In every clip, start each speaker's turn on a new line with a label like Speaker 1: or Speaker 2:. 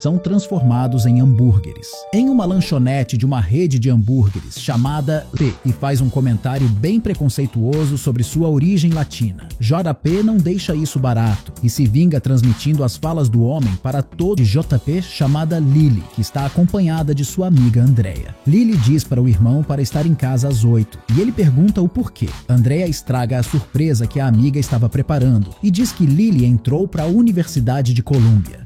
Speaker 1: são transformados em hambúrgueres. Em uma lanchonete de uma rede de hambúrgueres chamada P, e faz um comentário bem preconceituoso sobre sua origem latina. JP não deixa isso barato e se vinga transmitindo as falas do homem para todo JP chamada Lily, que está acompanhada de sua amiga Andrea. Lily diz para o irmão para estar em casa às 8 e ele pergunta o porquê. Andrea estraga a surpresa que a amiga estava preparando e diz que Lily entrou para a Universidade de Colômbia.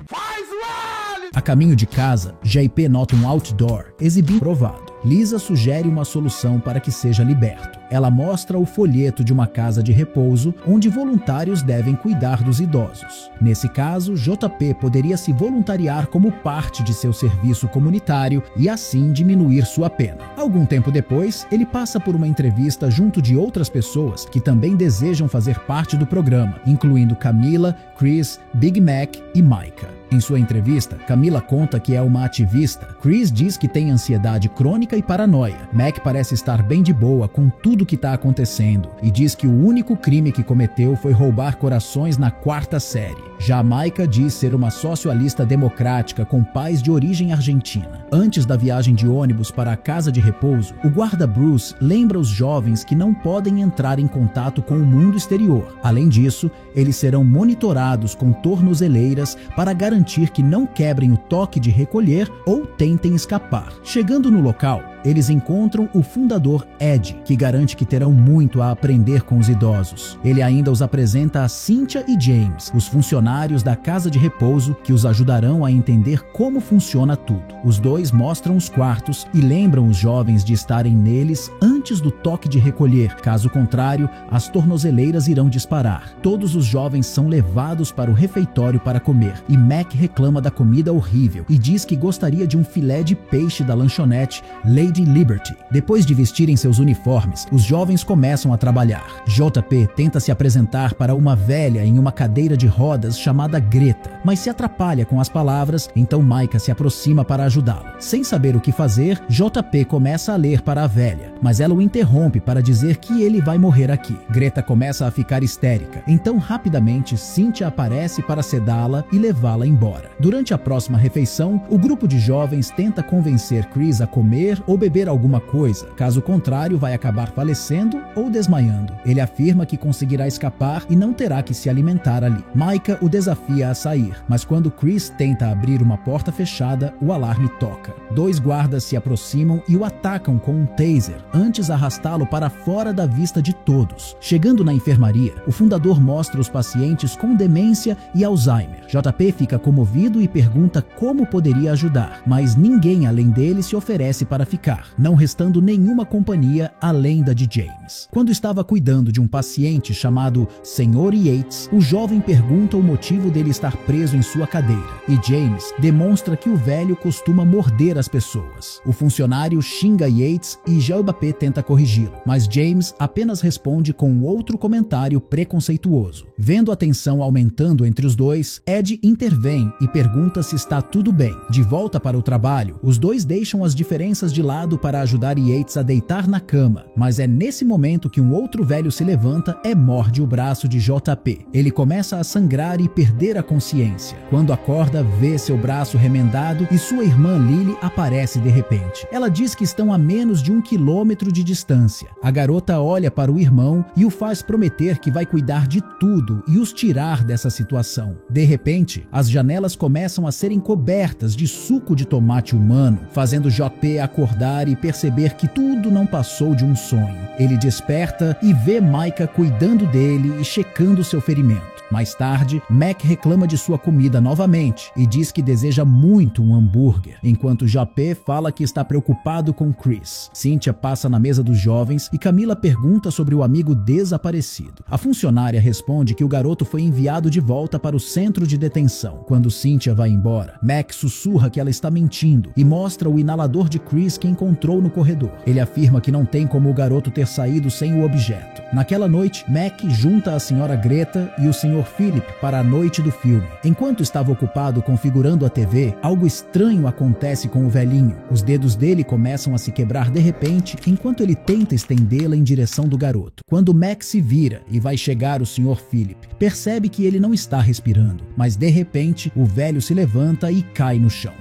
Speaker 1: A caminho de casa, JP nota um outdoor exibindo provado. Lisa sugere uma solução para que seja liberto. Ela mostra o folheto de uma casa de repouso onde voluntários devem cuidar dos idosos. Nesse caso, JP poderia se voluntariar como parte de seu serviço comunitário e assim diminuir sua pena. Algum tempo depois, ele passa por uma entrevista junto de outras pessoas que também desejam fazer parte do programa, incluindo Camila, Chris, Big Mac e Micah. Em sua entrevista, Camila conta que é uma ativista. Chris diz que tem ansiedade crônica e paranoia. Mac parece estar bem de boa com tudo que está acontecendo e diz que o único crime que cometeu foi roubar corações na 4ª série. Já Micah diz ser uma socialista democrática com pais de origem argentina. Antes da viagem de ônibus para a casa de repouso, o guarda Bruce lembra os jovens que não podem entrar em contato com o mundo exterior. Além disso, eles serão monitorados com tornozeleiras para garantir que não quebrem o toque de recolher ou tentem escapar. Chegando no local, eles encontram o fundador Ed, que garante que terão muito a aprender com os idosos. Ele ainda os apresenta a Cynthia e James, os funcionários da casa de repouso que os ajudarão a entender como funciona tudo. Os dois mostram os quartos e lembram os jovens de estarem neles antes do toque de recolher. Caso contrário, as tornozeleiras irão disparar. Todos os jovens são levados para o refeitório para comer e Mac reclama da comida horrível e diz que gostaria de um filé de peixe da lanchonete Lady Liberty. Depois de vestirem seus uniformes, os jovens começam a trabalhar. JP tenta se apresentar para uma velha em uma cadeira de rodas chamada Greta, mas se atrapalha com as palavras, então Micah se aproxima para ajudá-lo. Sem saber o que fazer, JP começa a ler para a velha, mas ela o interrompe para dizer que ele vai morrer aqui. Greta começa a ficar histérica, então rapidamente Cynthia aparece para sedá-la e levá-la embora. Durante a próxima refeição, o grupo de jovens tenta convencer Chris a comer ou beber alguma coisa, caso contrário vai acabar falecendo ou desmaiando. Ele afirma que conseguirá escapar e não terá que se alimentar ali. Micah o desafia a sair, mas quando Chris tenta abrir uma porta fechada, o alarme toca. 2 guardas se aproximam e o atacam com um taser, antes arrastá-lo para fora da vista de todos. Chegando na enfermaria, o fundador mostra os pacientes com demência e Alzheimer. JP fica comovido e pergunta como poderia ajudar, mas ninguém além dele se oferece para ficar, não restando nenhuma companhia além da de James. Quando estava cuidando de um paciente chamado Sr. Yates, o jovem pergunta o motivo dele estar preso em sua cadeira, e James demonstra que o velho costuma morder as pessoas. O funcionário xinga Yates e JP tenta corrigi-lo, mas James apenas responde com outro comentário preconceituoso. Vendo a tensão aumentando entre os dois, Ed intervém e pergunta se está tudo bem. De volta para o trabalho, os dois deixam as diferenças de lado para ajudar Yates a deitar na cama, mas é nesse momento que um outro velho se levanta e morde o braço de JP. Ele começa a sangrar e perder a consciência. Quando acorda, vê seu braço remendado e sua irmã Lily aparece de repente. Ela diz que estão a menos de 1 quilômetro de distância. A garota olha para o irmão e o faz prometer que vai cuidar de tudo e os tirar dessa situação. De repente, as janelas começam a serem cobertas de suco de tomate humano, fazendo JP acordar e perceber que tudo não passou de um sonho. Ele desperta e vê Micah cuidando dele e checando seu ferimento. Mais tarde, Mac reclama de sua comida novamente e diz que deseja muito um hambúrguer, enquanto JP fala que está preocupado com Chris. Cynthia passa na mesa dos jovens e Camila pergunta sobre o amigo desaparecido. A funcionária responde que o garoto foi enviado de volta para o centro de detenção. Quando Cynthia vai embora, Mac sussurra que ela está mentindo e mostra o inalador de Chris que encontrou no corredor. Ele afirma que não tem como o garoto ter saído sem o objeto. Naquela noite, Mac junta a Sra. Greta e o Sr. Sr. Philip para a noite do filme. Enquanto estava ocupado configurando a TV, algo estranho acontece com o velhinho. Os dedos dele começam a se quebrar de repente, enquanto ele tenta estendê-la em direção do garoto. Quando Mac se vira e vai chegar o Sr. Philip, percebe que ele não está respirando, mas de repente o velho se levanta e cai no chão.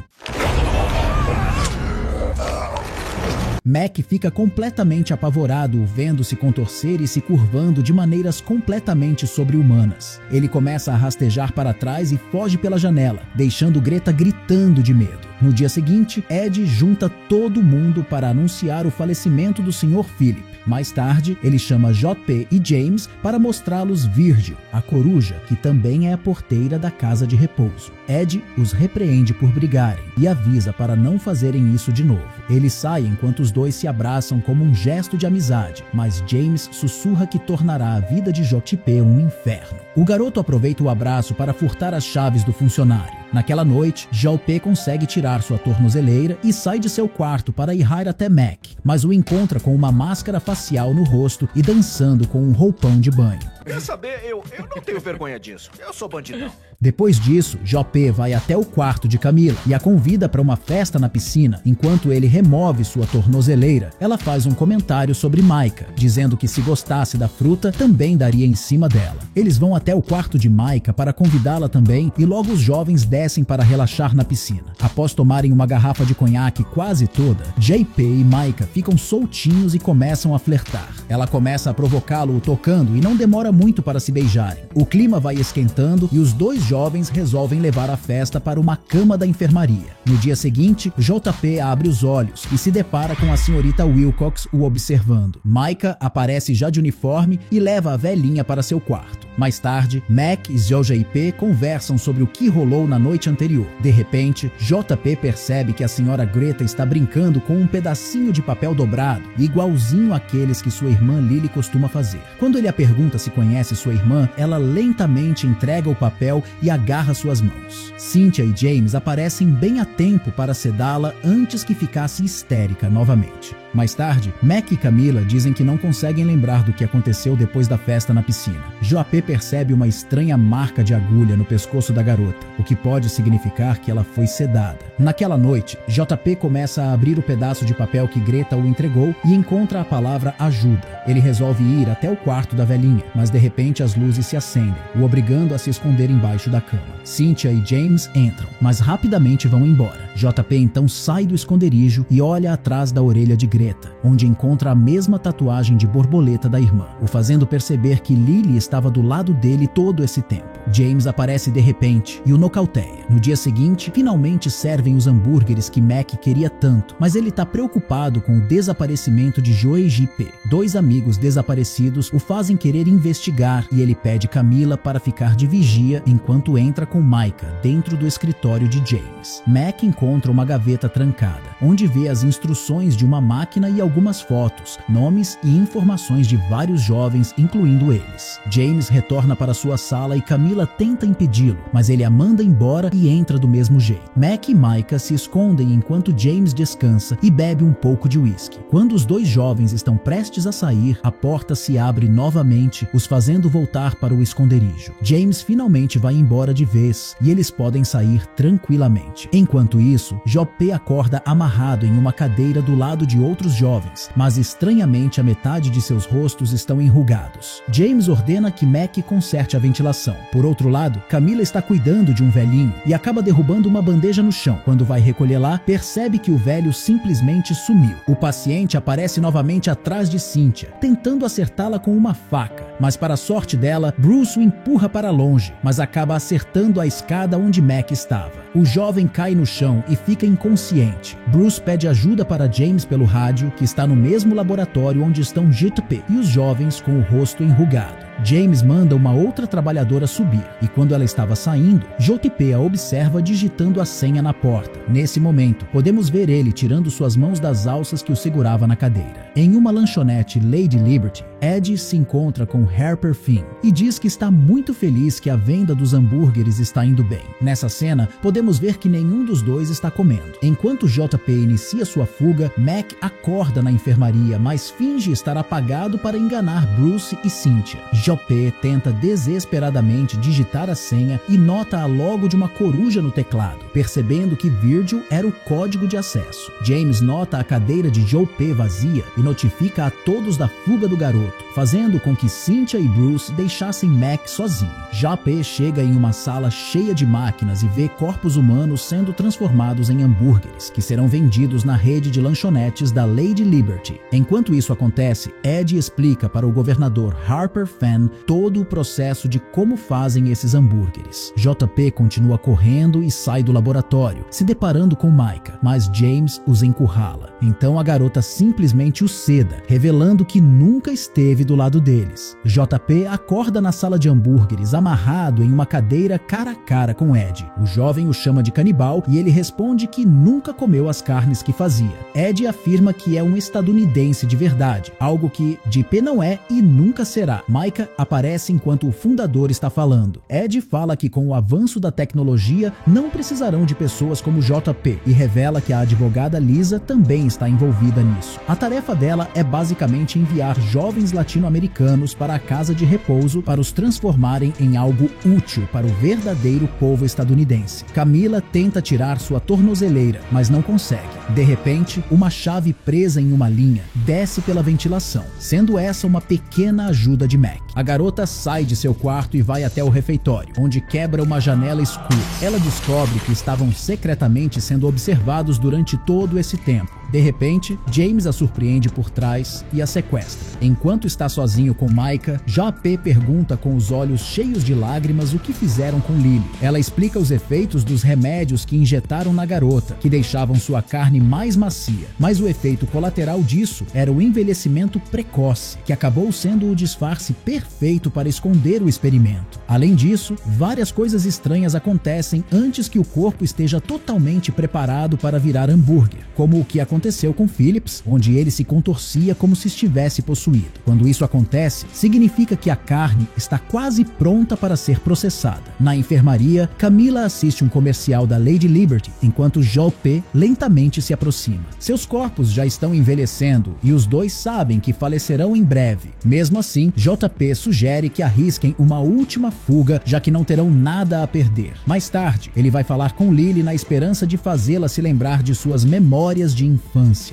Speaker 1: Mac fica completamente apavorado, vendo-se contorcer e se curvando de maneiras completamente sobre-humanas. Ele começa a rastejar para trás e foge pela janela, deixando Greta gritando de medo. No dia seguinte, Ed junta todo mundo para anunciar o falecimento do Sr. Philip. Mais tarde, ele chama JP e James para mostrá-los Virgil, a coruja, que também é a porteira da casa de repouso. Ed os repreende por brigarem e avisa para não fazerem isso de novo. Ele sai enquanto os dois se abraçam como um gesto de amizade, mas James sussurra que tornará a vida de JP um inferno. O garoto aproveita o abraço para furtar as chaves do funcionário. Naquela noite, JP consegue tirar sua tornozeleira e sai de seu quarto para ir até Mac, mas o encontra com uma máscara facial no rosto e dançando com um roupão de banho.
Speaker 2: Quer saber? Eu não tenho vergonha disso. Eu sou bandidão.
Speaker 1: Depois disso, JP vai até o quarto de Camila e a convida para uma festa na piscina. Enquanto ele remove sua tornozeleira, ela faz um comentário sobre Micah, dizendo que se gostasse da fruta, também daria em cima dela. Eles vão até o quarto de Micah para convidá-la também e logo os jovens descem para relaxar na piscina. Após tomarem uma garrafa de conhaque quase toda, JP e Micah ficam soltinhos e começam a flertar. Ela começa a provocá-lo tocando e não demora muito para se beijarem. O clima vai esquentando e os dois jovens resolvem levar a festa para uma cama da enfermaria. No dia seguinte, JP abre os olhos e se depara com a senhorita Wilcox o observando. Micah aparece já de uniforme e leva a velhinha para seu quarto. Mais tarde, Mac e JP conversam sobre o que rolou na noite anterior. De repente, JP percebe que a senhora Greta está brincando com um pedacinho de papel dobrado, igualzinho àqueles que sua irmã Lily costuma fazer. Quando ele a pergunta se conhece sua irmã, ela lentamente entrega o papel e agarra suas mãos. Cynthia e James aparecem bem a tempo para sedá-la antes que ficasse histérica novamente. Mais tarde, Mac e Camila dizem que não conseguem lembrar do que aconteceu depois da festa na piscina. JP percebe uma estranha marca de agulha no pescoço da garota, o que pode significar que ela foi sedada. Naquela noite, JP começa a abrir o pedaço de papel que Greta o entregou e encontra a palavra ajuda. Ele resolve ir até o quarto da velhinha, mas de repente as luzes se acendem, o obrigando a se esconder embaixo da cama. Cynthia e James entram, mas rapidamente vão embora. JP então sai do esconderijo e olha atrás da orelha de Greta, onde encontra a mesma tatuagem de borboleta da irmã, o fazendo perceber que Lily estava do lado dele todo esse tempo. James aparece de repente e o nocauteia. No dia seguinte, finalmente servem os hambúrgueres que Mac queria tanto, mas ele está preocupado com o desaparecimento de Joe e JP. Dois amigos desaparecidos o fazem querer investigar e ele pede Camila para ficar de vigia enquanto entra com Micah dentro do escritório de James. Mac encontra uma gaveta trancada, onde vê as instruções de uma máquina e algumas fotos, nomes e informações de vários jovens, incluindo eles. James retorna para sua sala e Camila tenta impedi-lo, mas ele a manda embora e entra do mesmo jeito. Mac e Micah se escondem enquanto James descansa e bebe um pouco de uísque. Quando os dois jovens estão prestes a sair, a porta se abre novamente, os fazendo voltar para o esconderijo. James finalmente vai embora de vez e eles podem sair tranquilamente. Enquanto isso, JP acorda amarrado em uma cadeira do lado de outros jovens, mas estranhamente a metade de seus rostos estão enrugados. James ordena que Mac conserte a ventilação. Por outro lado, Camila está cuidando de um velhinho e acaba derrubando uma bandeja no chão. Quando vai recolhê-la, percebe que o velho simplesmente sumiu. O paciente aparece novamente atrás de Cynthia, tentando acertá-la com uma faca, mas para a sorte dela, Bruce o empurra para longe, mas acaba acertando a escada onde Mac estava. O jovem cai no chão e fica inconsciente. Bruce pede ajuda para James pelo rádio, que está no mesmo laboratório onde estão JP e os jovens com o rosto enrugado. James manda uma outra trabalhadora subir, e quando ela estava saindo, JP a observa digitando a senha na porta. Nesse momento, podemos ver ele tirando suas mãos das alças que o segurava na cadeira. Em uma lanchonete Lady Liberty, Ed se encontra com Harper Finn e diz que está muito feliz que a venda dos hambúrgueres está indo bem. Nessa cena, podemos ver que nenhum dos dois está comendo. Enquanto JP inicia sua fuga, Mac acorda na enfermaria, mas finge estar apagado para enganar Bruce e Cynthia. JP tenta desesperadamente digitar a senha e nota a logo de uma coruja no teclado, percebendo que Virgil era o código de acesso. James nota a cadeira de JP vazia e notifica a todos da fuga do garoto, fazendo com que Cynthia e Bruce deixassem Mac sozinho. JP chega em uma sala cheia de máquinas e vê corpos humanos sendo transformados em hambúrgueres, que serão vendidos na rede de lanchonetes da Lady Liberty. Enquanto isso acontece, Ed explica para o governador Harper Fenn todo o processo de como fazem esses hambúrgueres. JP continua correndo e sai do laboratório, se deparando com Micah, mas James os encurrala. Então a garota simplesmente o seda, revelando que nunca esteve do lado deles. JP acorda na sala de hambúrgueres, amarrado em uma cadeira cara a cara com Ed. O jovem o chama de canibal e ele responde que nunca comeu as carnes que fazia. Ed afirma que é um estadunidense de verdade, algo que JP não é e nunca será. Micah aparece enquanto o fundador está falando. Ed fala que com o avanço da tecnologia não precisarão de pessoas como JP e revela que a advogada Lisa também está envolvida nisso. A tarefa dela é basicamente enviar jovens latino-americanos para a casa de repouso para os transformarem em algo útil para o verdadeiro povo estadunidense. Camila tenta tirar sua tornozeleira, mas não consegue. De repente, uma chave presa em uma linha desce pela ventilação, sendo essa uma pequena ajuda de Mac. A garota sai de seu quarto e vai até o refeitório, onde quebra uma janela escura. Ela descobre que estavam secretamente sendo observados durante todo esse tempo. De repente, James a surpreende por trás e a sequestra. Enquanto está sozinho com Micah, JP pergunta com os olhos cheios de lágrimas o que fizeram com Lily. Ela explica os efeitos dos remédios que injetaram na garota, que deixavam sua carne mais macia. Mas o efeito colateral disso era o envelhecimento precoce, que acabou sendo o disfarce perfeito para esconder o experimento. Além disso, várias coisas estranhas acontecem antes que o corpo esteja totalmente preparado para virar hambúrguer, como o que aconteceu com Phillips, onde ele se contorcia como se estivesse possuído. Quando isso acontece, significa que a carne está quase pronta para ser processada. Na enfermaria, Camila assiste um comercial da Lady Liberty, enquanto JP lentamente se aproxima. Seus corpos já estão envelhecendo e os dois sabem que falecerão em breve. Mesmo assim, JP sugere que arrisquem uma última fuga, já que não terão nada a perder. Mais tarde, ele vai falar com Lily na esperança de fazê-la se lembrar de suas memórias de infância.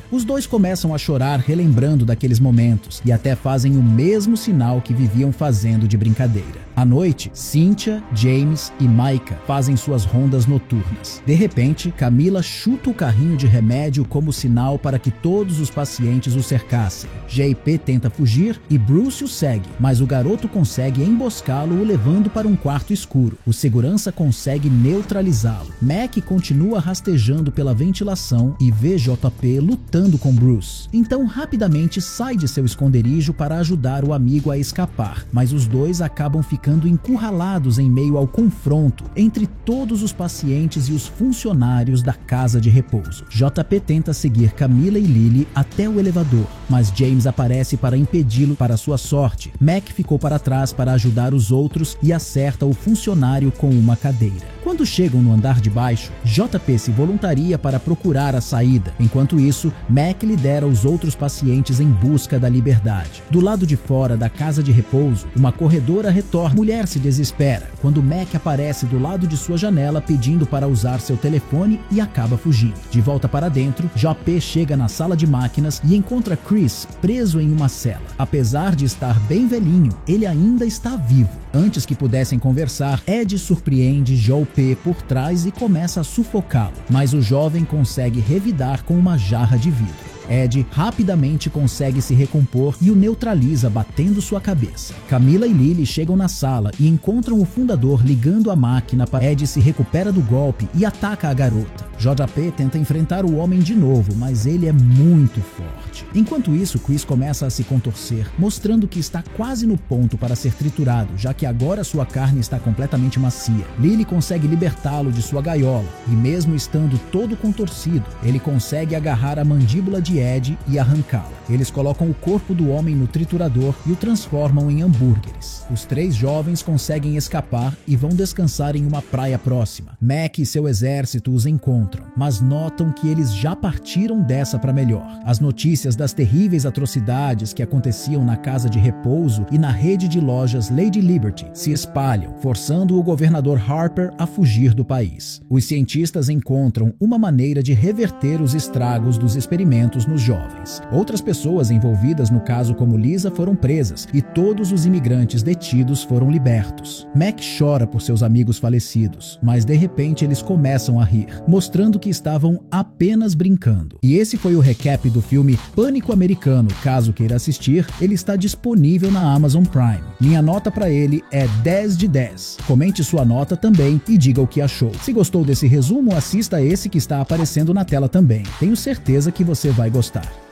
Speaker 1: Os dois começam a chorar relembrando daqueles momentos e até fazem o mesmo sinal que viviam fazendo de brincadeira. À noite, Cynthia, James e Micah fazem suas rondas noturnas. De repente, Camila chuta o carrinho de remédio como sinal para que todos os pacientes o cercassem. JP tenta fugir e Bruce o segue, mas o garoto consegue emboscá-lo, o levando para um quarto escuro. O segurança consegue neutralizá-lo. Mac continua rastejando pela ventilação e vê JP lutando com Bruce. Então rapidamente sai de seu esconderijo para ajudar o amigo a escapar, mas os dois acabam ficando encurralados em meio ao confronto entre todos os pacientes e os funcionários da casa de repouso. JP tenta seguir Camila e Lily até o elevador, mas James aparece para impedi-lo. Para sua sorte, Mac ficou para trás para ajudar os outros e acerta o funcionário com uma cadeira. Quando chegam no andar de baixo, JP se voluntaria para procurar a saída. Enquanto isso, Mac lidera os outros pacientes em busca da liberdade. Do lado de fora da casa de repouso, uma corredora retorna. Mulher se desespera quando Mac aparece do lado de sua janela pedindo para usar seu telefone e acaba fugindo. De volta para dentro, JP chega na sala de máquinas e encontra Chris preso em uma cela. Apesar de estar bem velhinho, ele ainda está vivo. Antes que pudessem conversar, Ed surpreende JP por trás e começa a sufocá-lo, mas o jovem consegue revidar com uma jarra de vidro. Ed rapidamente consegue se recompor e o neutraliza batendo sua cabeça. Camila e Lily chegam na sala e encontram o fundador ligando a máquina para Ed. Se recupera do golpe e ataca a garota. JP tenta enfrentar o homem de novo, mas ele é muito forte. Enquanto isso, Chris começa a se contorcer, mostrando que está quase no ponto para ser triturado, já que agora sua carne está completamente macia. Lily consegue libertá-lo de sua gaiola, e mesmo estando todo contorcido, ele consegue agarrar a mandíbula de Ed e arrancá-la. Eles colocam o corpo do homem no triturador e o transformam em hambúrgueres. Os 3 jovens conseguem escapar e vão descansar em uma praia próxima. Mac e seu exército os encontram, mas notam que eles já partiram dessa para melhor. As notícias das terríveis atrocidades que aconteciam na casa de repouso e na rede de lojas Lady Liberty se espalham, forçando o governador Harper a fugir do país. Os cientistas encontram uma maneira de reverter os estragos dos experimentos nos jovens. Outras pessoas envolvidas no caso como Lisa foram presas e todos os imigrantes detidos foram libertos. Mac chora por seus amigos falecidos, mas de repente eles começam a rir, mostrando que estavam apenas brincando. E esse foi o recap do filme Pânico Americano. Caso queira assistir, ele está disponível na Amazon Prime. Minha nota para ele é 10 de 10. Comente sua nota também e diga o que achou. Se gostou desse resumo, assista esse que está aparecendo na tela também. Tenho certeza que você vai gostar.